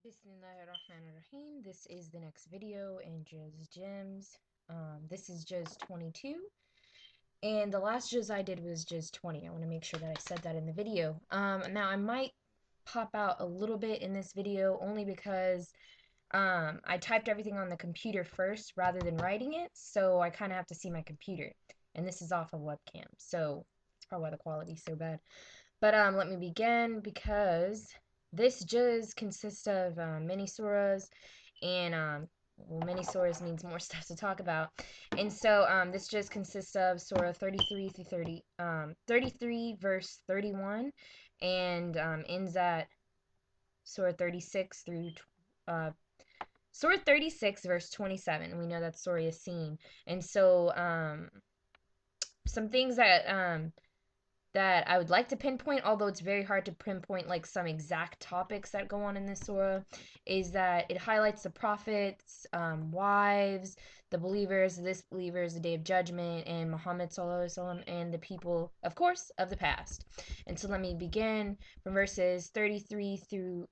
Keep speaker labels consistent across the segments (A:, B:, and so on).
A: Bismillahirrahmanirrahim. This is the next video in Jems. This is Juz 22, and the last Juz I did was Juz 20. I want to make sure that I said that in the video. Now I might pop out a little bit in this video only because I typed everything on the computer first rather than writing it, so I kind of have to see my computer, and this is off of webcam, so that's probably why the quality's so bad. But let me begin because this juz consists of mini surahs, and well, mini surahs means more stuff to talk about. And so this juz consists of surah 33 through 33 verse 31, and ends at surah 36 through uh, surah 36 verse 27. We know that surah is seen, and so some things that I would like to pinpoint, although it's very hard to pinpoint like some exact topics that go on in this surah, is that it highlights the prophets, wives, the believers, the disbelievers, the day of judgment, and Muhammad sallallahu alaihi wasallam, and the people, of course, of the past. And so let me begin from verses 33 through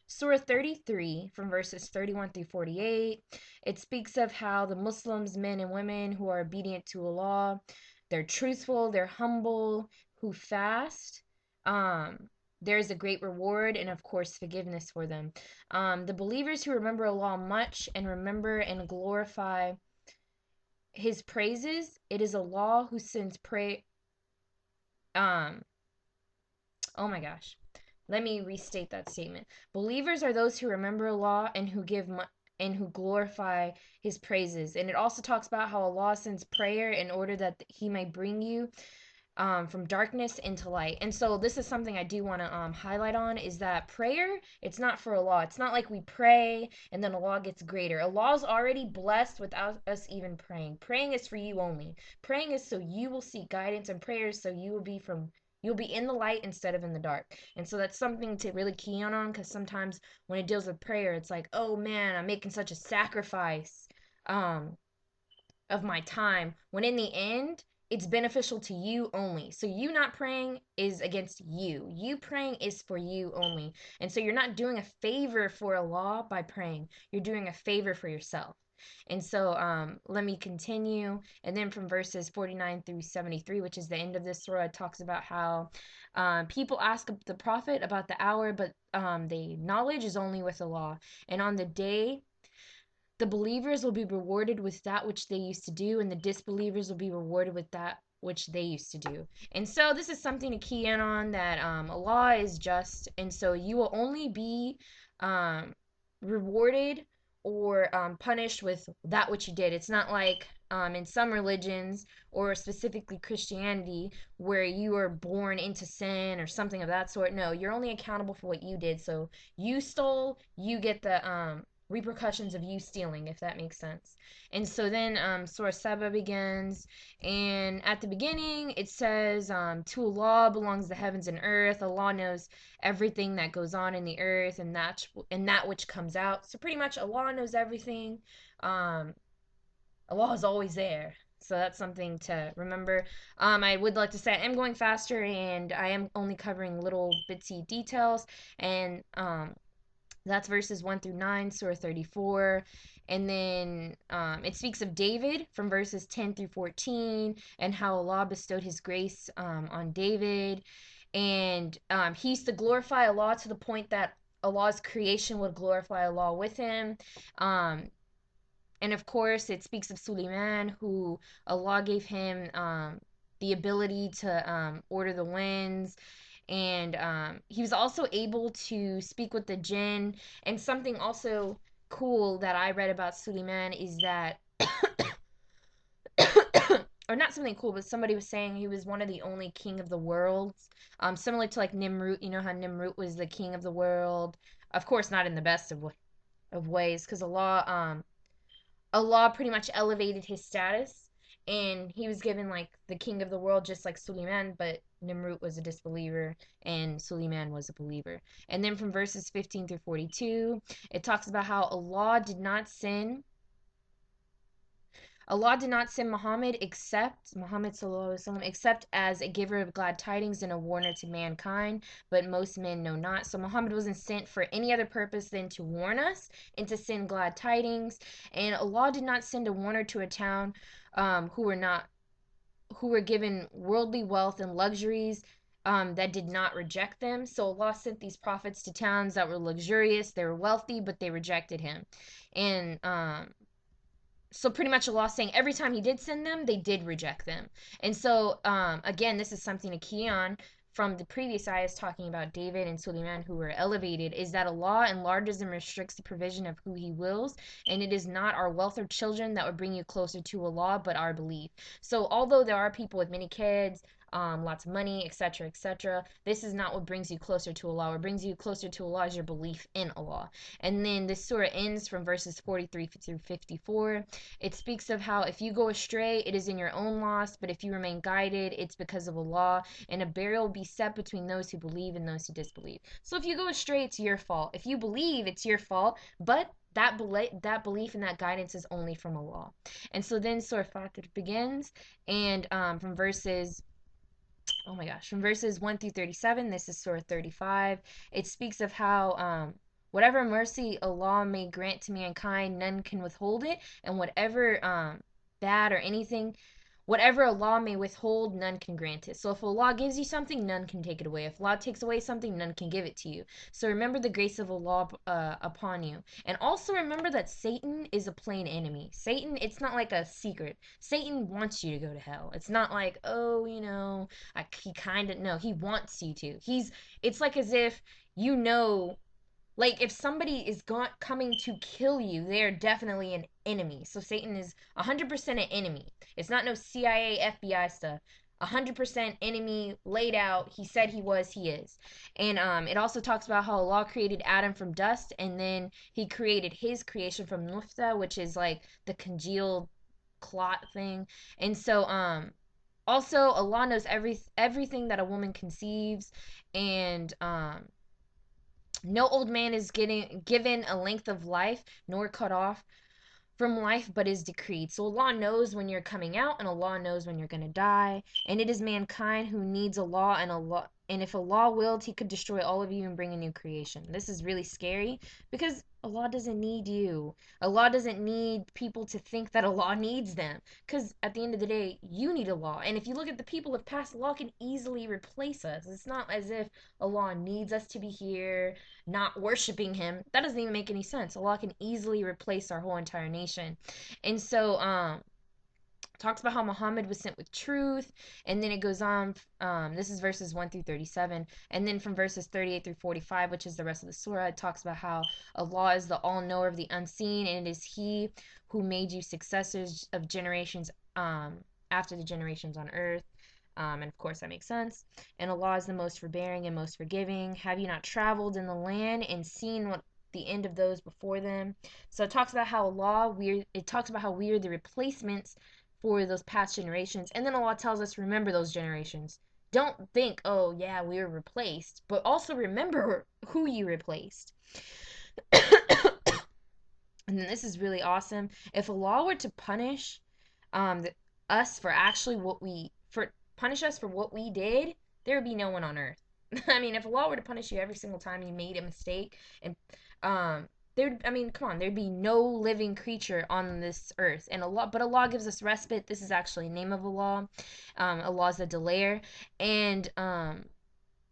A: Surah 33 from verses 31 through 48. It speaks of how the Muslims, men and women who are obedient to Allah, they're truthful, they're humble, who fast. There is a great reward and, of course, forgiveness for them. The believers who remember Allah much and remember and glorify His praises, it is Allah who sends pray. Um, oh my gosh. Let me restate that statement. Believers are those who remember Allah and who and who glorify His praises. And it also talks about how Allah sends prayer in order that He may bring you from darkness into light. And so this is something I do want to highlight on, is that prayer, it's not for Allah. It's not like we pray and then Allah gets greater. Allah's already blessed without us even praying. Praying is for you only. Praying is so you will seek guidance, and prayer is so you'll be in the light instead of in the dark. And so that's something to really key on because sometimes when it deals with prayer, it's like, oh man, I'm making such a sacrifice um of my time, when in the end it's beneficial to you only. So you not praying is against you. You praying is for you only. And so you're not doing a favor for Allah by praying. You're doing a favor for yourself. And so let me continue. And then from verses 49 through 73, which is the end of this surah, it talks about how people ask the Prophet about the hour, but the knowledge is only with Allah. And on the day the believers will be rewarded with that which they used to do, and the disbelievers will be rewarded with that which they used to do. And so this is something to key in on, that Allah is just, and so you will only be um, rewarded or punished with that which you did. It's not like in some religions, or specifically Christianity, where you are born into sin or something of that sort. No, you're only accountable for what you did. So you stole, you get the repercussions of you stealing, if that makes sense. And so then Surah Saba begins, and at the beginning it says, to Allah belongs the heavens and earth. Allah knows everything that goes on in the earth, and that which comes out. So pretty much Allah knows everything. Um, Allah is always there. So that's something to remember. I would like to say I am going faster, and I am only covering little bitsy details. And that's verses 1 through 9, Surah 34. And then it speaks of David from verses 10 through 14, and how Allah bestowed His grace on David. And he used to glorify Allah to the point that Allah's creation would glorify Allah with him. Um, and of course, it speaks of Suleiman, who Allah gave him the ability to order the winds, and he was also able to speak with the jinn. And something also cool that I read about Suleiman is that, or not something cool, but somebody was saying he was one of the only king of the worlds, similar to like Nimrut. You know how Nimrut was the king of the world. Of course, not in the best of ways, because Allah pretty much elevated his status, and he was given like the king of the world just like Suleiman, but Nimrut was a disbeliever and Suleiman was a believer. And then from verses 15 through 42, it talks about how Allah did not send Allah did not send Muhammad sallallahu alaihi wasallam, except as a giver of glad tidings and a warner to mankind, but most men know not. So Muhammad wasn't sent for any other purpose than to warn us and to send glad tidings. And Allah did not send a warner to a town who were given worldly wealth and luxuries that did not reject them. So Allah sent these prophets to towns that were luxurious, they were wealthy, but they rejected him. And so pretty much Allah saying every time he did send them, they did reject them. And so again, this is something to key on from the previous ayahs talking about David and Suleiman who were elevated, is that Allah enlarges and restricts the provision of who he wills, and it is not our wealth or children that would bring you closer to Allah, but our belief. So although there are people with many kids, lots of money, etc., etc., this is not what brings you closer to Allah. What brings you closer to Allah is your belief in Allah. And then this surah ends from verses 43 through 54. It speaks of how if you go astray, it is in your own loss, but if you remain guided, it's because of Allah, and a barrier will be set between those who believe and those who disbelieve. So if you go astray, it's your fault. If you believe, it's your fault, but that belief and that guidance is only from Allah. And so then Surah Fatir begins, and from verses oh my gosh, from verses 1 through 37, this is Surah 35. It speaks of how whatever mercy Allah may grant to mankind, none can withhold it, and whatever bad or anything, whatever Allah may withhold, none can grant it. So if Allah gives you something, none can take it away. If Allah takes away something, none can give it to you. So remember the grace of Allah upon you. And also remember that Satan is a plain enemy. Satan, it's not like a secret. Satan wants you to go to hell. It's not like, oh, he kind of, no, he wants you to. It's like as if, you know, like if somebody is coming to kill you, they're definitely an enemy. So Satan is 100% an enemy. It's not no CIA, FBI stuff. 100% enemy laid out. He said he is. And it also talks about how Allah created Adam from dust, and then he created his creation from nutfa, which is like the congealed clot thing. And so also Allah knows everything that a woman conceives, and no old man is given a length of life, nor cut off from life, but is decreed. So Allah knows when you're coming out, and Allah knows when you're going to die. And it is mankind who needs Allah, and if Allah willed, he could destroy all of you and bring a new creation. This is really scary because Allah doesn't need you. Allah doesn't need people to think that Allah needs them, because at the end of the day, you need Allah. And if you look at the people of past, Allah can easily replace us. It's not as if Allah needs us to be here not worshiping him. That doesn't even make any sense. Allah can easily replace our whole entire nation. And so talks about how Muhammad was sent with truth, and then it goes on. This is verses 1 through 37, and then from verses 38 through 45, which is the rest of the surah, it talks about how Allah is the all-knower of the unseen, and it is he who made you successors of generations after the generations on earth. And of course that makes sense. And Allah is the most forbearing and most forgiving. Have you not traveled in the land and seen what the end of those before them? So it talks about how it talks about how we are the replacements for those past generations. And then Allah tells us, remember those generations. Don't think, oh yeah, we were replaced, but also remember who you replaced. And then this is really awesome. If Allah were to punish us for actually punish us for what we did, there would be no one on earth. I mean, if Allah were to punish you every single time you made a mistake, and come on, there'd be no living creature on this earth. But Allah gives us respite. This is actually the name of Allah. Allah is a delayer, and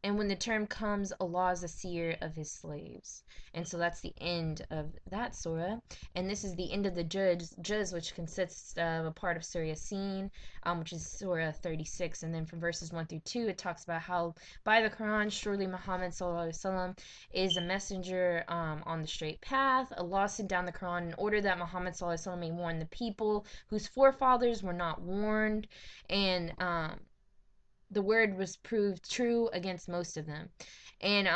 A: when the term comes, Allah is a seer of his slaves. And so that's the end of that surah. And this is the end of the juz, which consists of a part of Surah Yasin, which is Surah 36. And then from verses 1 through 2, it talks about how by the Quran, surely Muhammad sallallahu alaihi wasallam is a messenger on the straight path. Allah sent down the Quran in order that Muhammad sallallahu alaihi wasallam may warn the people whose forefathers were not warned. And the word was proved true against most of them. And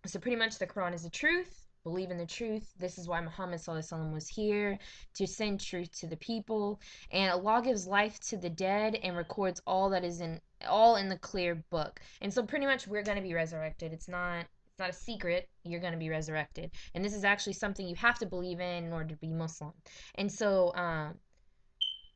A: so pretty much the Quran is the truth. Believe in the truth. This is why Muhammad sallallahu alaihi wasallam was here, to send truth to the people. And Allah gives life to the dead and records all that is in the clear book. And so pretty much we're going to be resurrected. It's not a secret. You're going to be resurrected. And this is actually something you have to believe in order to be Muslim. And so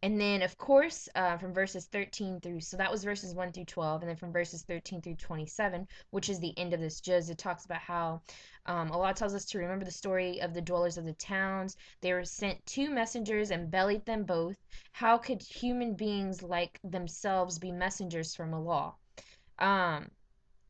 A: And then, of course, from verses 13 through, so that was verses 1 through 12. And then from verses 13 through 27, which is the end of this juz, it talks about how Allah tells us to remember the story of the dwellers of the towns. They were sent two messengers and bellied them both. How could human beings like themselves be messengers from Allah? Um,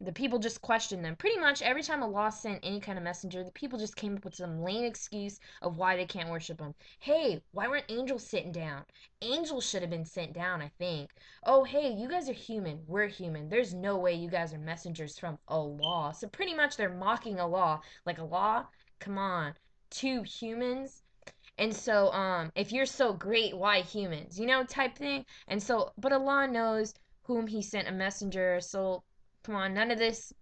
A: the people just questioned them. Pretty much every time Allah sent any kind of messenger, the people just came up with some lame excuse of why they can't worship him. Hey, why weren't angels sitting down? Angels should have been sent down, I think. Oh, hey, you guys are human. We're human. There's no way you guys are messengers from Allah. So pretty much they're mocking Allah. Like, Allah, come on. Two humans? And so, if you're so great, why humans? You know, type thing. And so, but Allah knows whom He sent a messenger. So, come on, none of this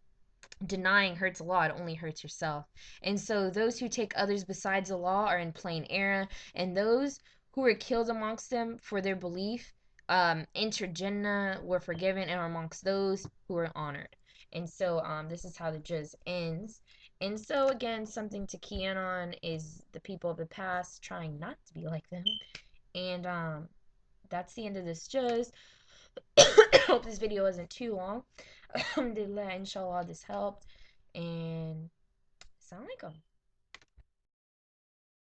A: denying hurts Allah, it only hurts yourself. And so those who take others besides Allah are in plain error, and those who were killed amongst them for their belief enter Jannah, were forgiven, and are amongst those who are honored. And so this is how the juz ends. And so again, something to key in on is the people of the past trying not to be like them. And that's the end of this juz. Hope this video wasn't too long. Alhamdulillah, inshallah, this helped. And Assalamu alaikum.